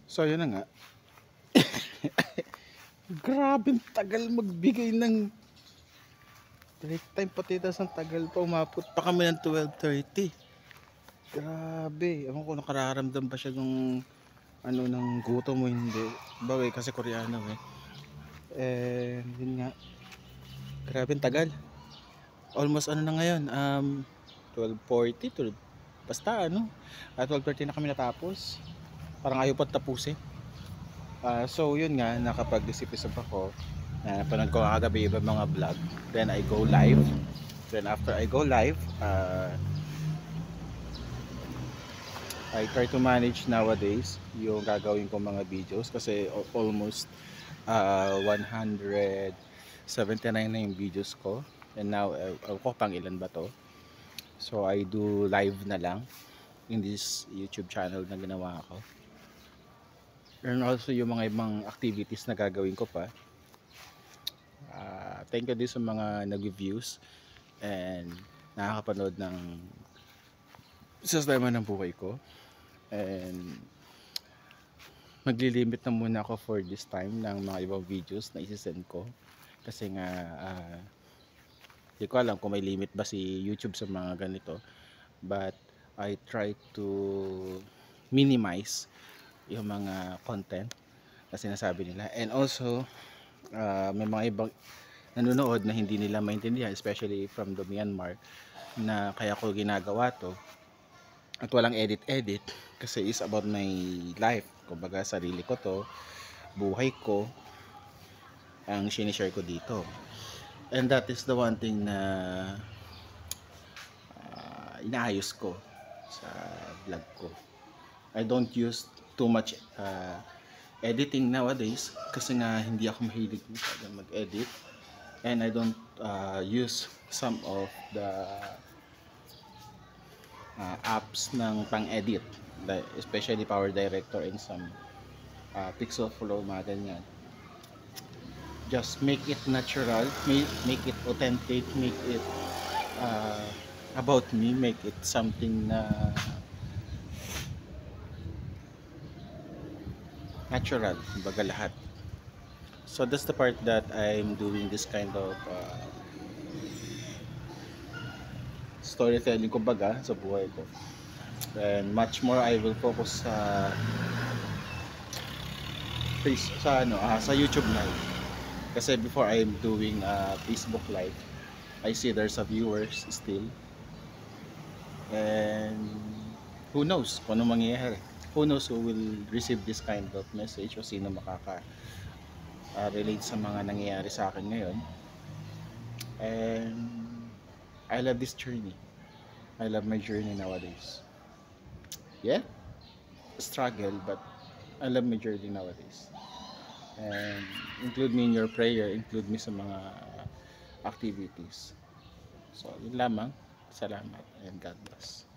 So yun na nga. Grabe tagal magbigay ng break time potatoes. Ang tagal pa, umabot pa kami ng 12:30. Grabe, ewan ko nakararamdam ba siya ng ano ng gutom mo, hindi bagay kasi Koreano yun nga, grabe ang tagal. Almost ano na ngayon, 12:40 to basta ano, at 12:30 na kami natapos. Parang ayaw pa tapusin. So yun nga, nakapag-isip-isip ako. Napanood ko kagabi iba mga vlog. Then I go live. Then after I go live, I try to manage nowadays yung gagawin ko mga videos kasi almost 179 na yung videos ko. And now, ko pang ilan ba to. So I do live na lang in this YouTube channel na ginawa ko. And also yung mga ibang activities na gagawin ko pa. Thank you din sa mga nag-views and nakakapanood ng sistema ng buhay ko. And maglilimit na muna ako for this time ng mga ibang videos na isisend ko. Kasi nga hindi ko alam kung may limit ba si YouTube sa mga ganito. But I try to minimize yung mga content na sinasabi nila. And also may mga ibang nanonood na hindi nila maintindihan, especially from the Myanmar, na kaya ko ginagawa to at walang edit kasi is about my life. Kumbaga sarili ko to, buhay ko ang sinishare ko dito. And that is the one thing na inaayos ko sa vlog ko. I don't use too much editing nowadays kasi nga hindi ako mahilig mag-edit. And I don't use some of the apps ng pang-edit, especially Power Director and some Pixel Flow, mga ganyan. Just make it natural, make it authentic, make it about me, make it something na natural, baga lahat. So that's the part that I'm doing this kind of storytelling, kumbaga, sa buhay ko. And much more I will focus sa YouTube live. Kasi before I'm doing Facebook live, I see there's a viewers still. And who knows kung ano mangyayari. Who knows who will receive this kind of message o sino relate sa mga nangyayari sa akin ngayon. And I love this journey. I love my journey nowadays. Yeah, struggle, but I love my journey nowadays. And include me in your prayer, include me sa mga activities. So yun lamang. Salamat and God bless.